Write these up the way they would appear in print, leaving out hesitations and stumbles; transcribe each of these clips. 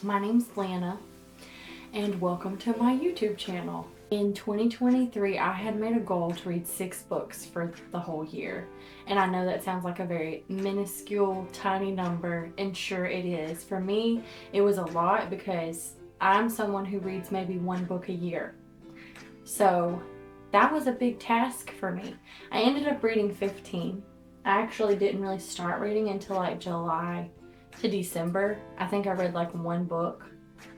My name's Lana, and welcome to my YouTube channel. In 2023, I had made a goal to read 6 books for the whole year. And I know that sounds like a very minuscule, tiny number, and sure it is. For me, it was a lot because I'm someone who reads maybe 1 book a year. So that was a big task for me. I ended up reading 15. I actually didn't really start reading until like July to December. I think I read like 1 book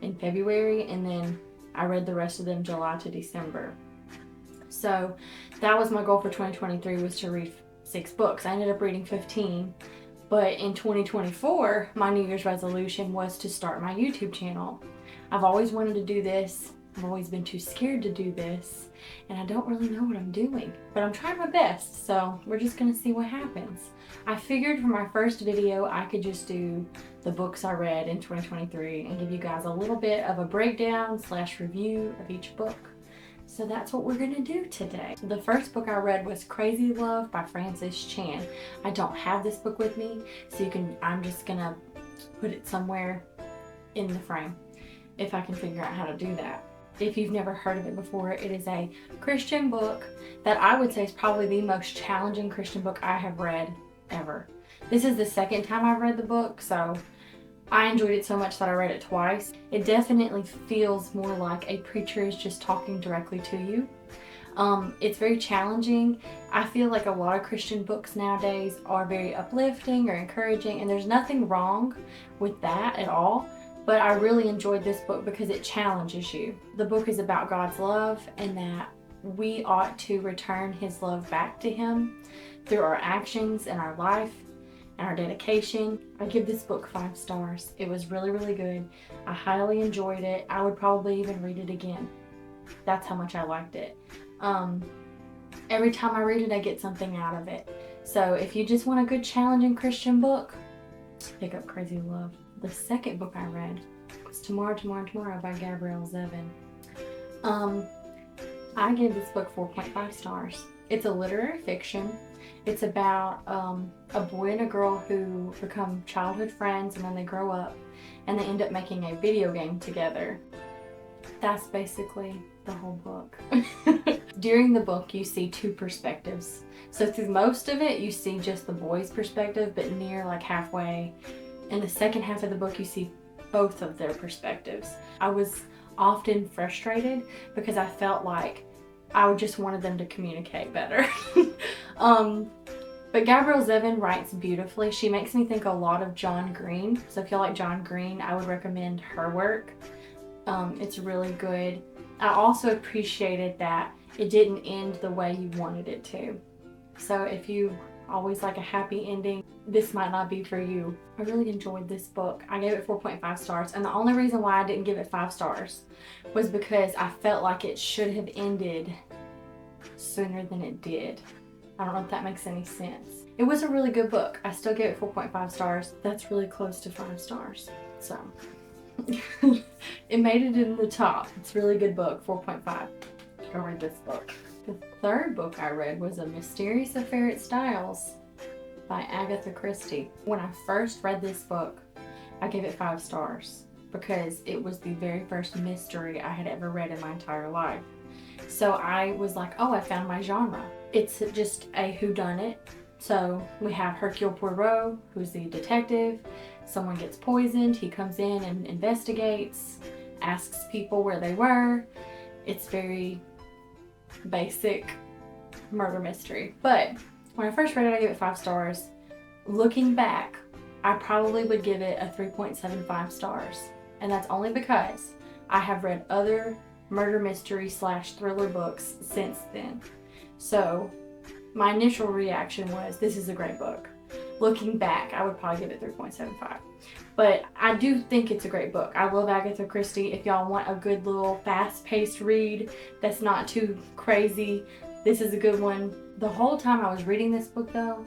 in February, and then I read the rest of them July to December. So that was my goal for 2023, was to read 6 books. I ended up reading 15, but in 2024, my New Year's resolution was to start my YouTube channel. I've always wanted to do this. I've always been too scared to do this, and I don't really know what I'm doing, but I'm trying my best, so we're just gonna see what happens. I figured for my first video, I could just do the books I read in 2023 and give you guys a little bit of a breakdown / review of each book. So that's what we're gonna do today. The first book I read was Crazy Love by Francis Chan. I don't have this book with me, so I'm just gonna put it somewhere in the frame if I can figure out how to do that. If you've never heard of it before, it is a Christian book that I would say is probably the most challenging Christian book I have read ever. This is the second time I've read the book, so I enjoyed it so much that I read it twice. It definitely feels more like a preacher is just talking directly to you. It's very challenging. I feel like a lot of Christian books nowadays are very uplifting or encouraging, and there's nothing wrong with that at all. But I really enjoyed this book because it challenges you. The book is about God's love and that we ought to return His love back to Him through our actions and our life and our dedication. I give this book 5 stars. It was really, really good. I highly enjoyed it. I would probably even read it again. That's how much I liked it. Every time I read it, I get something out of it. So if you just want a good, challenging Christian book, pick up Crazy Love. The second book I read was Tomorrow, Tomorrow, Tomorrow by Gabrielle Zevin. I gave this book 4.5 stars. It's a literary fiction. It's about a boy and a girl who become childhood friends, and then they grow up and they end up making a video game together. That's basically the whole book. During the book, you see 2 perspectives. So through most of it, you see just the boy's perspective, but near like halfway in the second half of the book, you see both of their perspectives. I was often frustrated because I felt like I just wanted them to communicate better. But Gabrielle Zevin writes beautifully. She makes me think a lot of John Green. So if you like John Green, I would recommend her work. It's really good. I also appreciated that it didn't end the way you wanted it to. So if you always like a happy ending, this might not be for you. I really enjoyed this book. I gave it 4.5 stars, and the only reason why I didn't give it 5 stars was because I felt like it should have ended sooner than it did. I don't know if that makes any sense. It was a really good book. I still gave it 4.5 stars. That's really close to 5 stars. So it made it in the top. It's a really good book, 4.5. Go read this book. The third book I read was A Mysterious Affair at Styles by Agatha Christie. When I first read this book, I gave it 5 stars because it was the very first mystery I had ever read in my entire life. So I was like, oh, I found my genre. It's just a whodunit. So we have Hercule Poirot, who's the detective. Someone gets poisoned. He comes in and investigates, asks people where they were. It's very basic murder mystery. But when I first read it, I gave it 5 stars. Looking back, I probably would give it a 3.75 stars. And that's only because I have read other murder mystery / thriller books since then. So my initial reaction was, this is a great book. Looking back, I would probably give it 3.75. But I do think it's a great book. I love Agatha Christie. If y'all want a good little fast-paced read that's not too crazy, this is a good one. The whole time I was reading this book, though,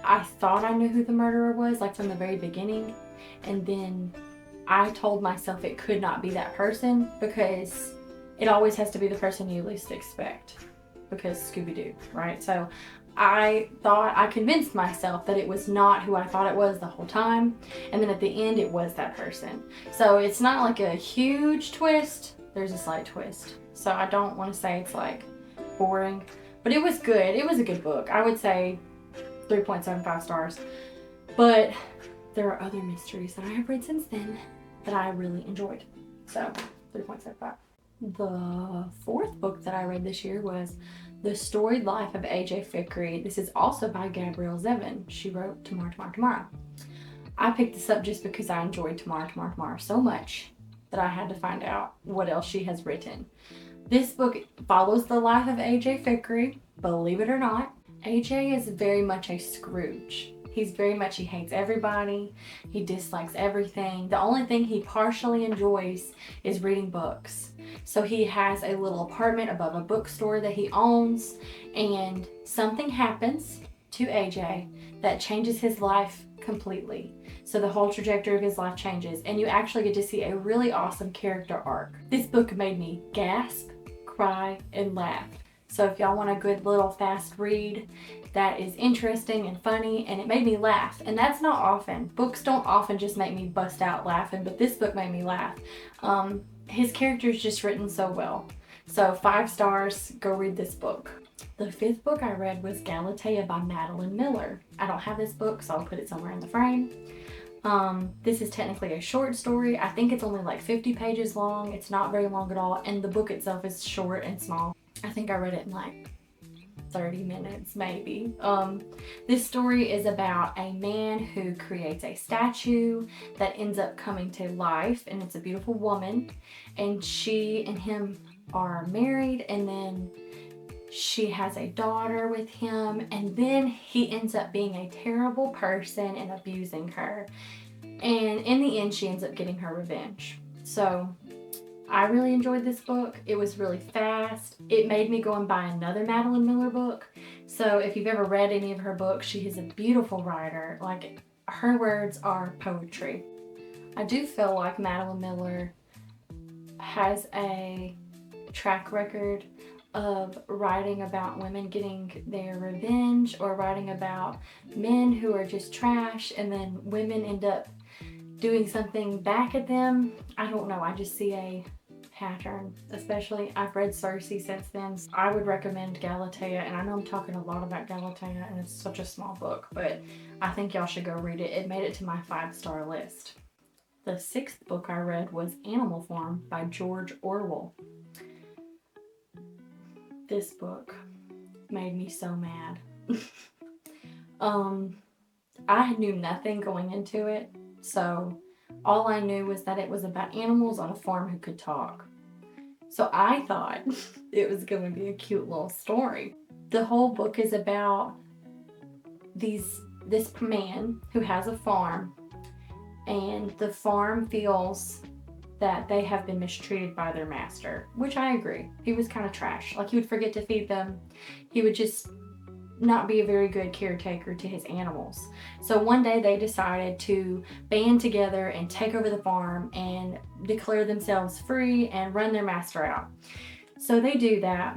I thought I knew who the murderer was, like from the very beginning. And then I told myself it could not be that person because it always has to be the person you least expect. Because Scooby-Doo, right? So I convinced myself that it was not who I thought it was the whole time. And then at the end, it was that person. So it's not like a huge twist. There's a slight twist. So I don't want to say it's like boring, but it was good. It was a good book. I would say 3.75 stars. But there are other mysteries that I have read since then that I really enjoyed. So 3.75. The fourth book that I read this year was The Storied Life of A.J. Fikry. This is also by Gabrielle Zevin. She wrote Tomorrow, Tomorrow, Tomorrow. I picked this up just because I enjoyed Tomorrow, Tomorrow, Tomorrow so much that I had to find out what else she has written. This book follows the life of A.J. Fikry. Believe it or not, A.J. is very much a Scrooge. He hates everybody. He dislikes everything. The only thing he partially enjoys is reading books. So he has a little apartment above a bookstore that he owns, and something happens to AJ that changes his life completely. So the whole trajectory of his life changes, and you actually get to see a really awesome character arc. This book made me gasp, cry, and laugh. So if y'all want a good little fast read that is interesting and funny, and it made me laugh, and that's not often. Books don't often just make me bust out laughing, but this book made me laugh. His character is just written so well. So 5 stars, go read this book. The fifth book I read was Galatea by Madeline Miller. I don't have this book, so I'll put it somewhere in the frame. This is technically a short story. I think it's only like 50 pages long. It's not very long at all, and the book itself is short and small. I think I read it in like 30 minutes maybe. This story is about a man who creates a statue that ends up coming to life, and it's a beautiful woman, and she and him are married, and then she has a daughter with him, and then he ends up being a terrible person and abusing her, and in the end she ends up getting her revenge. So I really enjoyed this book. It was really fast. It made me go and buy another Madeline Miller book. So if you've ever read any of her books, she is a beautiful writer. Like, her words are poetry. I do feel like Madeline Miller has a track record of writing about women getting their revenge, or writing about men who are just trash and then women end up doing something back at them. I don't know, I just see a pattern. Especially, I've read Circe since then. So I would recommend Galatea, and I know I'm talking a lot about Galatea and it's such a small book, but I think y'all should go read it. It made it to my 5-star list. The sixth book I read was Animal Farm by George Orwell. This book made me so mad. I knew nothing going into it, so all I knew was that it was about animals on a farm who could talk. So I thought it was going to be a cute little story. The whole book is about this man who has a farm, and the farm feels that they have been mistreated by their master, which I agree. He was kind of trash. Like, he would forget to feed them. He would just not be a very good caretaker to his animals. So one day they decided to band together and take over the farm and declare themselves free and run their master out. So they do that,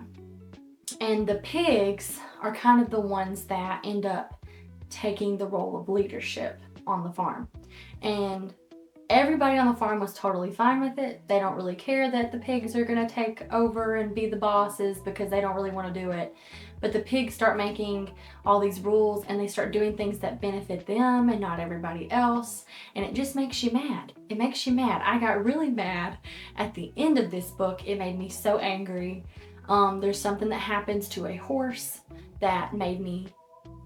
and the pigs are kind of the ones that end up taking the role of leadership on the farm. And everybody on the farm was totally fine with it. They don't really care that the pigs are going to take over and be the bosses, because they don't really want to do it. But the pigs start making all these rules, and they start doing things that benefit them and not everybody else. And it just makes you mad. It makes you mad. I got really mad at the end of this book. It made me so angry. There's something that happens to a horse that made me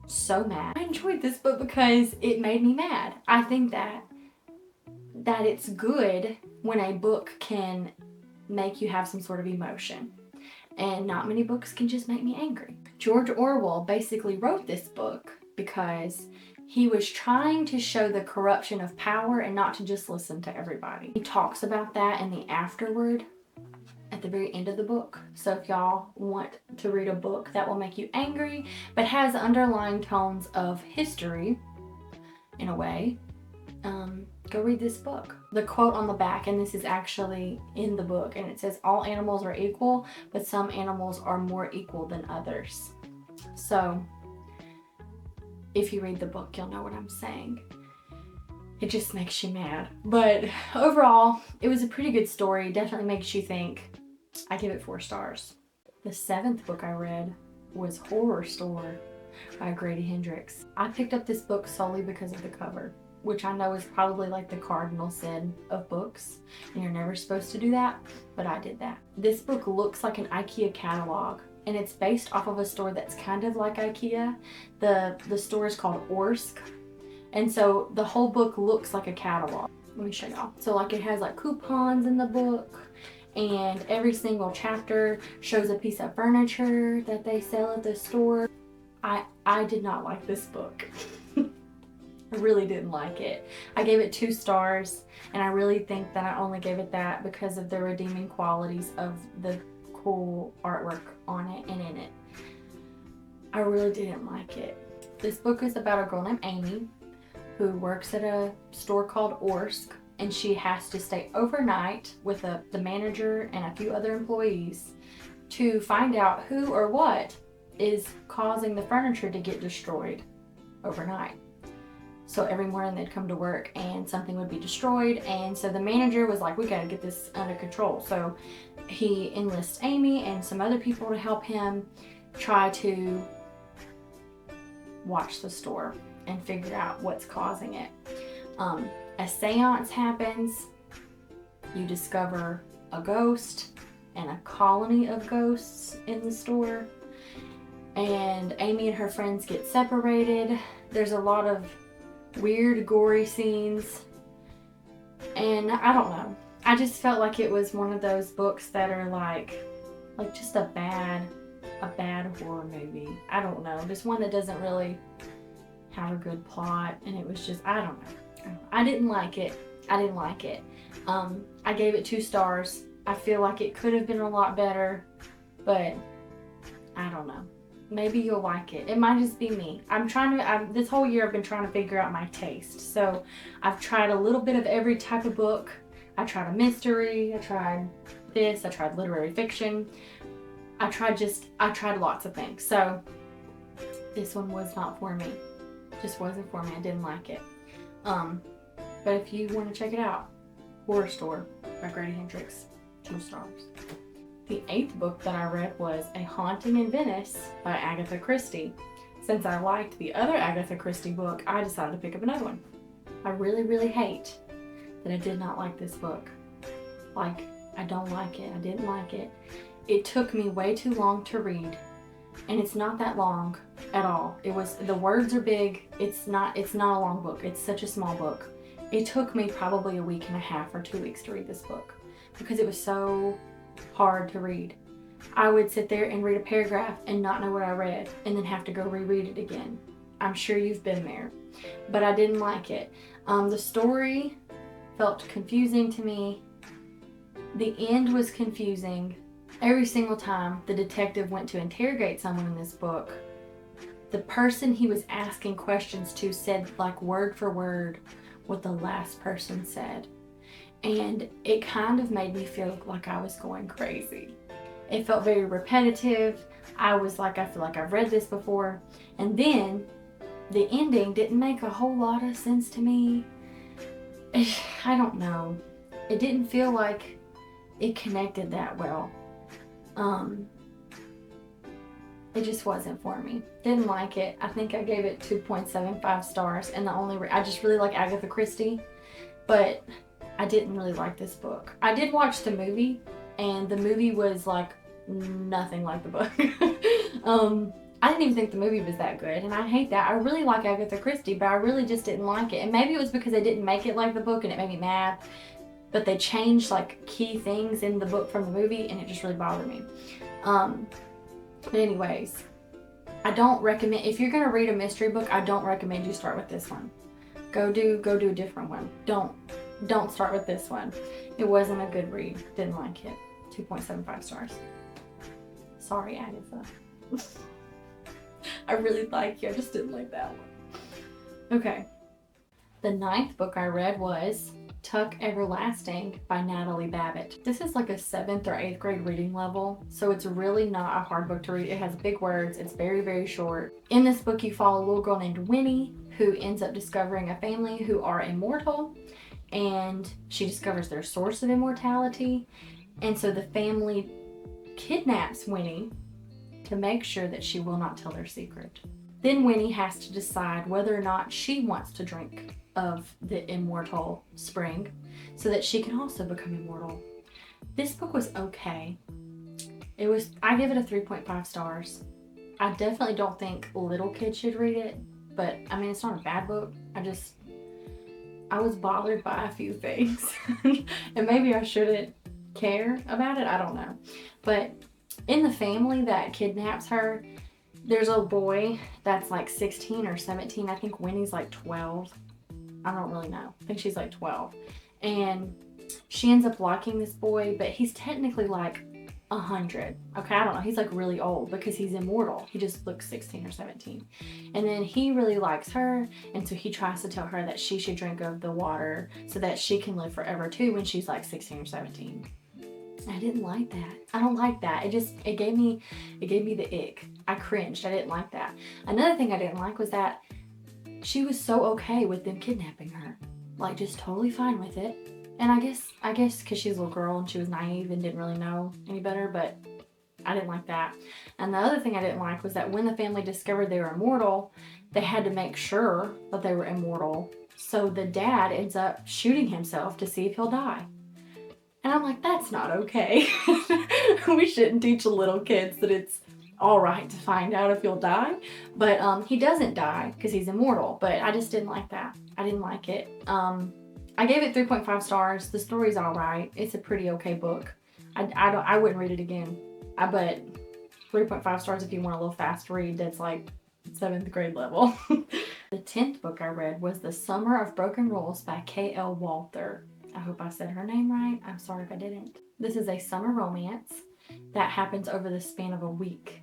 so mad. I enjoyed this book because it made me mad. I think that it's good when a book can make you have some sort of emotion, and not many books can just make me angry. George Orwell basically wrote this book because he was trying to show the corruption of power and not to just listen to everybody. He talks about that in the afterword at the very end of the book. So if y'all want to read a book that will make you angry but has underlying tones of history in a way, go read this book. The quote on the back, and this is actually in the book, and it says, "All animals are equal, but some animals are more equal than others." So If you read the book, you'll know what I'm saying. It just makes you mad. But overall, it was a pretty good story. Definitely makes you think. I give it 4 stars. The 7th book I read was Horrorstör by Grady Hendrix. I picked up this book solely because of the cover, which I know is probably like the cardinal sin of books, and you're never supposed to do that, but I did that. This book looks like an IKEA catalog, and it's based off of a store that's kind of like IKEA. The store is called Orsk, and so the whole book looks like a catalog. Let me show y'all. So like it has like coupons in the book, and every single chapter shows a piece of furniture that they sell at the store. I did not like this book. I really didn't like it. I gave it 2 stars, and I really think that I only gave it that because of the redeeming qualities of the cool artwork on it and in it. I really didn't like it. This book is about a girl named Amy who works at a store called Orsk, and she has to stay overnight with the manager and a few other employees to find out who or what is causing the furniture to get destroyed overnight. So every morning they'd come to work and something would be destroyed, and so the manager was like, we gotta get this under control. So he enlists Amy and some other people to help him try to watch the store and figure out what's causing it. A seance happens, you discover a ghost and a colony of ghosts in the store, and Amy and her friends get separated. There's a lot of weird, gory scenes, and I don't know. I just felt like it was one of those books that are like just a bad horror movie. I don't know, just one that doesn't really have a good plot, and it was just, I don't know. I didn't like it. I gave it 2 stars. I feel like it could have been a lot better, but I don't know. Maybe you'll like it. It might just be me. This whole year I've been trying to figure out my taste. So I've tried a little bit of every type of book. I tried a mystery, I tried literary fiction. I tried lots of things. So this one was not for me. Just wasn't for me. I didn't like it. But if you want to check it out, Horrorstör by Grady Hendrix, 2 stars. The 8th book that I read was A Haunting in Venice by Agatha Christie. Since I liked the other Agatha Christie book, I decided to pick up another one. I really, really hate that I did not like this book. Like, I don't like it. I didn't like it. It took me way too long to read, and it's not that long at all. The words are big. It's not a long book. It's such a small book. It took me probably a week and a half or 2 weeks to read this book because it was so hard to read. I would sit there and read a paragraph and not know what I read, and then have to go reread it again. I'm sure you've been there, but I didn't like it. The story felt confusing to me. The end was confusing. Every single time the detective went to interrogate someone in this book, the person he was asking questions to said like word for word what the last person said. And it kind of made me feel like I was going crazy. It felt very repetitive. I feel like I've read this before. And then the ending didn't make a whole lot of sense to me. I don't know. It didn't feel like it connected that well. It just wasn't for me. Didn't like it. I think I gave it 2.75 stars, and I just really like Agatha Christie, but I didn't really like this book. I did watch the movie, and the movie was like nothing like the book. I didn't even think the movie was that good, and I hate that. I really like Agatha Christie, but I really just didn't like it. And maybe it was because they didn't make it like the book, and it made me mad. But they changed like key things in the book from the movie, and it just really bothered me. But anyways, I don't recommend, if you're gonna read a mystery book, I don't recommend you start with this one. Go do a different one. Don't start with this one. It wasn't a good read. Didn't like it. 2.75 stars. Sorry, Agatha. I really like you. I just didn't like that one. Okay. The 9th book I read was Tuck Everlasting by Natalie Babbitt. This is like a 7th or 8th grade reading level, so it's really not a hard book to read. It has big words, it's very, very short. In this book, you follow a little girl named Winnie who ends up discovering a family who are immortal, and she discovers their source of immortality. And so the family kidnaps Winnie to make sure that she will not tell their secret. Then Winnie has to decide whether or not she wants to drink of the immortal spring so that she can also become immortal. This book was okay. I give it a 3.5 stars. I definitely don't think little kids should read it, but I mean, it's not a bad book. I was bothered by a few things and maybe I shouldn't care about it. I don't know. But in the family that kidnaps her, there's a boy that's like 16 or 17. I think Winnie's like 12. I don't really know. I think she's like 12. And she ends up liking this boy, but he's technically like 100. Okay, I don't know. He's like really old because he's immortal. He just looks 16 or 17. And then he really likes her, and so he tries to tell her that she should drink of the water so that she can live forever too when she's like 16 or 17. I didn't like that. I don't like that. It gave me the ick. I cringed. I didn't like that. Another thing I didn't like was that she was so okay with them kidnapping her. Like, just totally fine with it. And I guess because she's a little girl and she was naive and didn't really know any better, but I didn't like that. And the other thing I didn't like was that when the family discovered they were immortal, they had to make sure that they were immortal. So the dad ends up shooting himself to see if he'll die. And I'm like, that's not okay. We shouldn't teach little kids that it's all right to find out if you'll die. But he doesn't die because he's immortal. But I just didn't like that. I didn't like it. I gave it 3.5 stars. The story's all right. It's a pretty okay book. I wouldn't read it again. But 3.5 stars if you want a little fast read that's like 7th grade level. The 10th book I read was The Summer of Broken Rules by K.L. Walther. I hope I said her name right. I'm sorry if I didn't. This is a summer romance that happens over the span of a week.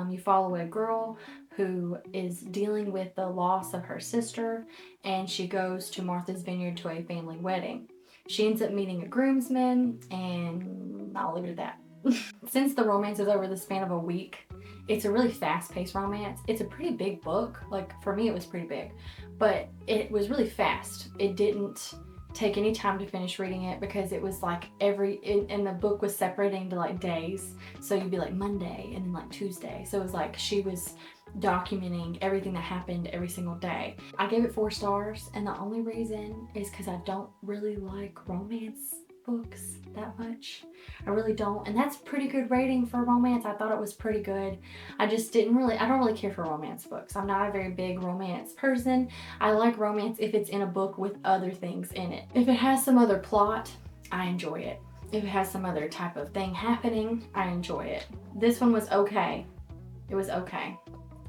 You follow a girl who is dealing with the loss of her sister, and she goes to Martha's Vineyard to a family wedding. She ends up meeting a groomsman, and I'll leave it at that. Since the romance is over the span of a week, it's a really fast-paced romance. It's a pretty big book. Like, for me, it was pretty big, but it was really fast. It didn't take any time to finish reading it because it was like and the book was separated into like days. So you'd be like Monday and then like Tuesday. So it was like she was documenting everything that happened every single day. I gave it 4 stars, and the only reason is because I don't really like romance books that much. I really don't, and that's pretty good rating for romance. I thought it was pretty good. I don't really care for romance books. I'm not a very big romance person. I like romance if it's in a book with other things in it. If it has some other plot, I enjoy it. If it has some other type of thing happening, I enjoy it. This one was okay. It was okay.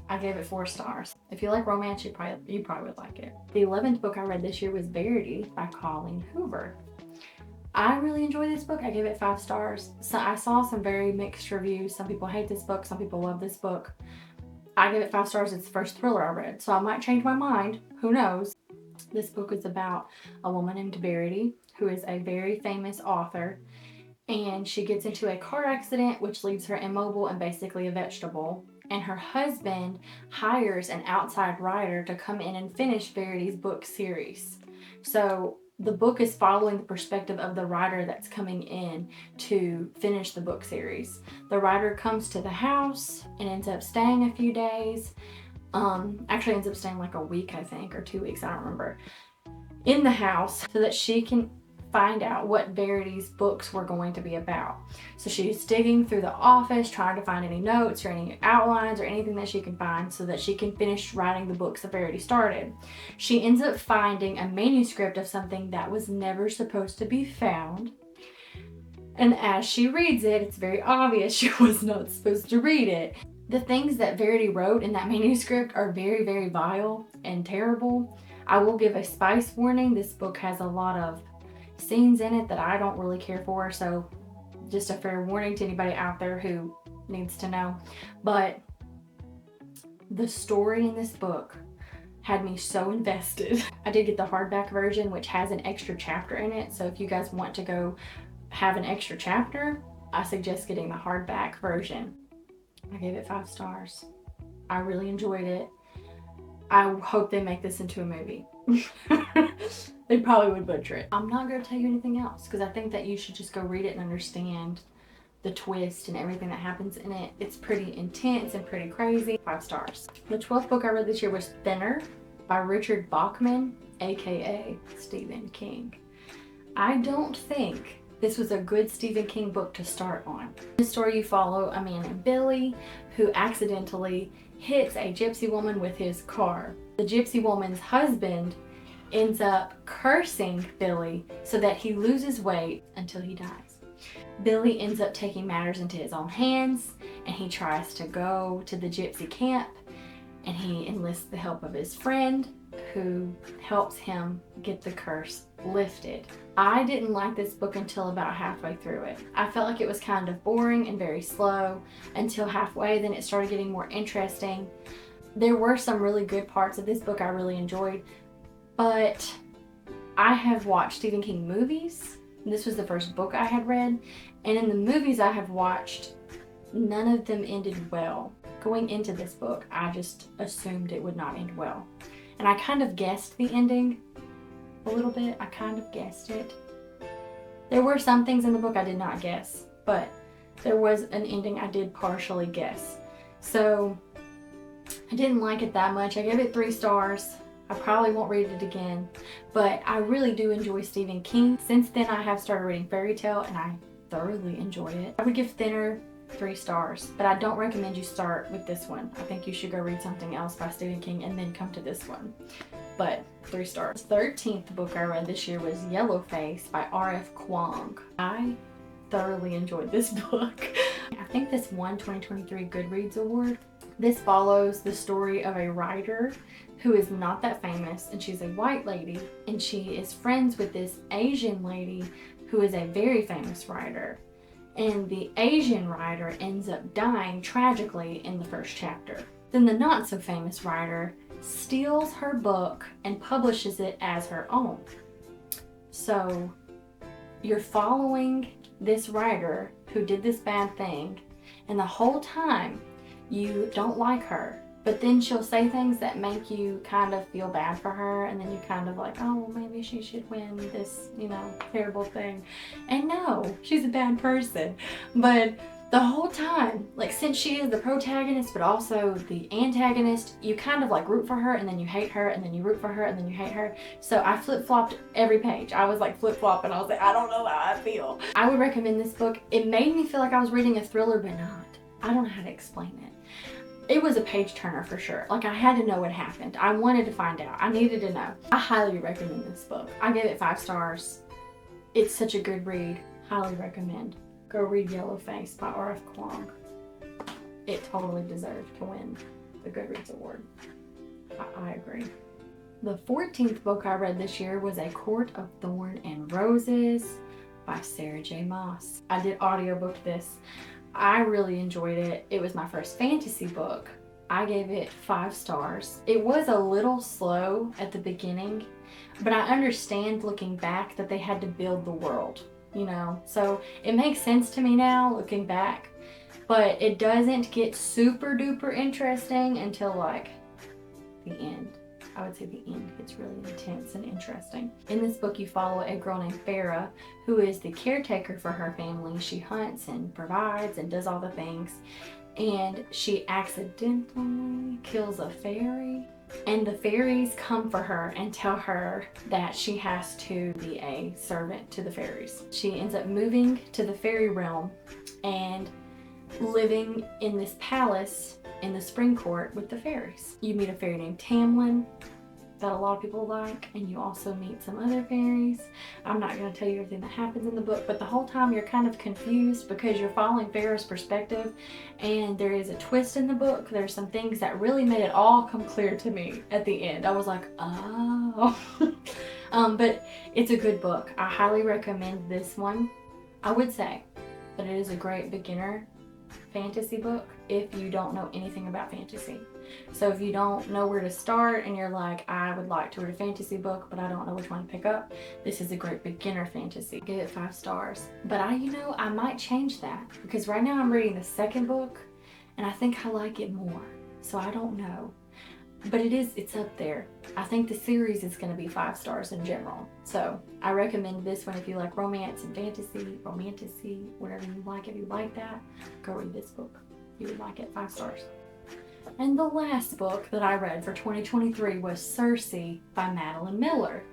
I gave it 4 stars. If you like romance, you probably would like it. The 11th book I read this year was Verity by Colleen Hoover. I really enjoyed this book. I gave it 5 stars. So I saw some very mixed reviews. Some people hate this book. Some people love this book. I gave it 5 stars. It's the first thriller I read, so I might change my mind. Who knows? This book is about a woman named Verity, who is a very famous author, and she gets into a car accident which leaves her immobile and basically a vegetable. And her husband hires an outside writer to come in and finish Verity's book series. So the book is following the perspective of the writer that's coming in to finish the book series. The writer comes to the house and ends up staying a few days. Actually ends up staying like a week, I think, or 2 weeks, I don't remember, in the house so that she can find out what Verity's books were going to be about. So she's digging through the office, trying to find any notes or any outlines or anything that she can find so that she can finish writing the books that Verity started. She ends up finding a manuscript of something that was never supposed to be found. And as she reads it, it's very obvious she was not supposed to read it. The things that Verity wrote in that manuscript are very, very vile and terrible. I will give a spice warning. This book has a lot of scenes in it that I don't really care for, so just a fair warning to anybody out there who needs to know. But the story in this book had me so invested. I did get the hardback version, which has an extra chapter in it. So if you guys want to go have an extra chapter, I suggest getting the hardback version. I gave it 5 stars. I really enjoyed it. I hope they make this into a movie. They probably would butcher it. I'm not going to tell you anything else because I think that you should just go read it and understand the twist and everything that happens in it. It's pretty intense and pretty crazy. 5 stars. The 12th book I read this year was Thinner by Richard Bachman, aka Stephen King. I don't think this was a good Stephen King book to start on. In the story, you follow a man named Billy who accidentally hits a gypsy woman with his car. The gypsy woman's husband ends up cursing Billy so that he loses weight until he dies. Billy ends up taking matters into his own hands, and he tries to go to the gypsy camp, and he enlists the help of his friend who helps him get the curse lifted. I didn't like this book until about halfway through it. I felt like it was kind of boring and very slow until halfway, then it started getting more interesting. There were some really good parts of this book I really enjoyed, but I have watched Stephen King movies. This was the first book I had read, and in the movies I have watched, none of them ended well. Going into this book, I just assumed it would not end well. And I kind of guessed the ending a little bit. I kind of guessed it. There were some things in the book I did not guess, but there was an ending I did partially guess. So I didn't like it that much. I gave it 3 stars. I probably won't read it again, but I really do enjoy Stephen King. Since then, I have started reading fairy tale and I thoroughly enjoy it. I would give Thinner 3 stars, but I don't recommend you start with this one. I think you should go read something else by Stephen King and then come to this one. But 3 stars. The 13th book I read this year was Yellowface by R.F. Kuang. I thoroughly enjoyed this book. I think this won 2023 Goodreads Award. This follows the story of a writer who is not that famous, and she's a white lady, and she is friends with this Asian lady who is a very famous writer. And the Asian writer ends up dying tragically in the first chapter. Then the not so famous writer steals her book and publishes it as her own. So you're following this writer who did this bad thing, and the whole time you don't like her. But then she'll say things that make you kind of feel bad for her, and then you kind of like, oh, well, maybe she should win this, terrible thing. And no, she's a bad person. But the whole time, like, since she is the protagonist but also the antagonist, you kind of like root for her, and then you hate her, and then you root for her, and then you hate her. So I flip-flopped every page. I was like flip-flopping. I was like, I don't know how I feel. I would recommend this book. It made me feel like I was reading a thriller, but not. I don't know how to explain it. It was a page turner for sure. Like, I had to know what happened. I wanted to find out. I needed to know. I highly recommend this book. I gave it 5 stars. It's such a good read. Highly recommend. Go read Yellowface by R.F. Kuang. It totally deserved to win the Goodreads Award. I agree. The 14th book I read this year was A Court of Thorn and Roses by Sarah J. Maas. I did audiobook this. I really enjoyed it. It was my first fantasy book. I gave it 5 stars. It was a little slow at the beginning, but I understand looking back that they had to build the world, So it makes sense to me now looking back, but it doesn't get super duper interesting until like the end. I would say the end gets really intense and interesting. In this book, you follow a girl named Farah, who is the caretaker for her family. She hunts and provides and does all the things. And she accidentally kills a fairy. And the fairies come for her and tell her that she has to be a servant to the fairies. She ends up moving to the fairy realm and living in this palace in the spring court with the fairies. You meet a fairy named Tamlin that a lot of people like, and you also meet some other fairies. I'm not going to tell you everything that happens in the book, but the whole time you're kind of confused because you're following Farah's perspective, and there is a twist in the book. There's some things that really made it all come clear to me at the end. I was like, oh. But it's a good book. I highly recommend this one. I would say that it is a great beginner fantasy book if you don't know anything about fantasy. So if you don't know where to start and you're like, I would like to read a fantasy book, but I don't know which one to pick up, this is a great beginner fantasy. Give it 5 stars. But I might change that because right now I'm reading the second book and I think I like it more. So I don't know. But it's up there. I think the series is going to be 5 stars in general. So I recommend this one if you like romance and fantasy, romantasy, whatever you like. If you like that, go read this book. You would like it. 5 stars. And the last book that I read for 2023 was Circe by Madeline Miller.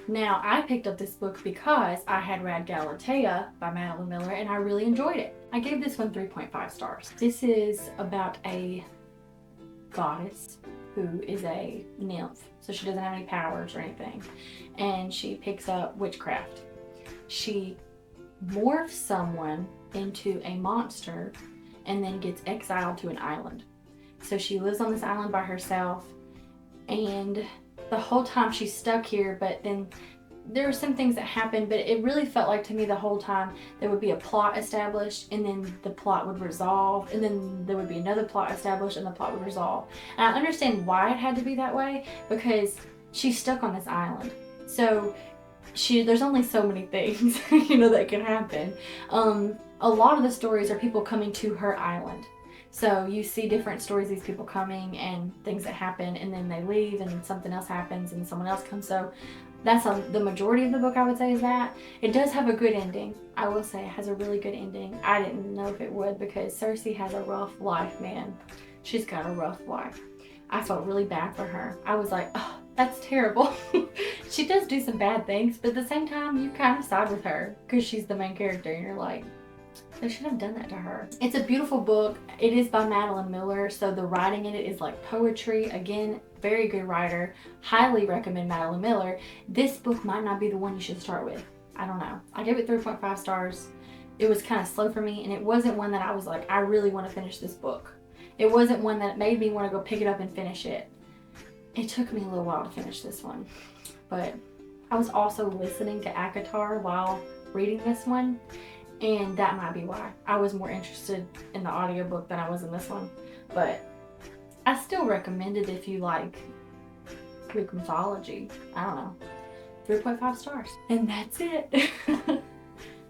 Now, I picked up this book because I had read Galatea by Madeline Miller and I really enjoyed it. I gave this one 3.5 stars. This is about a goddess who is a nymph, so she doesn't have any powers or anything, and she picks up witchcraft. She morphs someone into a monster and then gets exiled to an island. So she lives on this island by herself, and the whole time she's stuck here, but then there were some things that happened, but it really felt like to me the whole time there would be a plot established and then the plot would resolve, and then there would be another plot established and the plot would resolve. And I understand why it had to be that way, because she's stuck on this island. So there's only so many things, that can happen. A lot of the stories are people coming to her island. So you see different stories, these people coming and things that happen, and then they leave and something else happens and someone else comes. So that's the majority of the book, I would say, is that. It does have a good ending. I will say it has a really good ending. I didn't know if it would because Circe has a rough life, man. She's got a rough life. I felt really bad for her. I was like, oh, that's terrible. She does do some bad things, but at the same time, you kind of side with her because she's the main character and you're like, they should have done that to her. It's a beautiful book. It is by Madeline Miller, so the writing in it is like poetry. Again, very good writer. Highly recommend Madeline Miller. This book might not be the one you should start with. I don't know. I gave it 3.5 stars. It was kind of slow for me, and it wasn't one that I was like, I really want to finish this book. It wasn't one that made me want to go pick it up and finish it. It took me a little while to finish this one, but I was also listening to ACOTAR while reading this one, and that might be why. I was more interested in the audiobook than I was in this one, but I still recommend it if you like Greek mythology. I don't know. 3.5 stars. And that's it.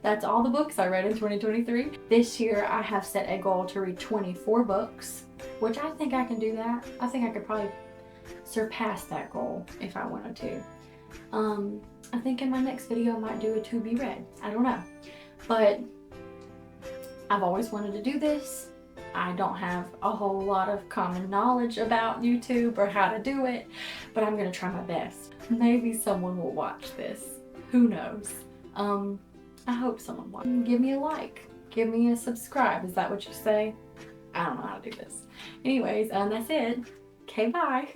That's all the books I read in 2023. This year I have set a goal to read 24 books, which I think I can do that. I think I could probably surpass that goal if I wanted to. I think in my next video I might do a to be read. I don't know. But I've always wanted to do this. I don't have a whole lot of common knowledge about YouTube or how to do it, but I'm gonna try my best. Maybe someone will watch this. Who knows? I hope someone will. Give me a like. Give me a subscribe. Is that what you say? I don't know how to do this. Anyways, that's it. Okay, bye.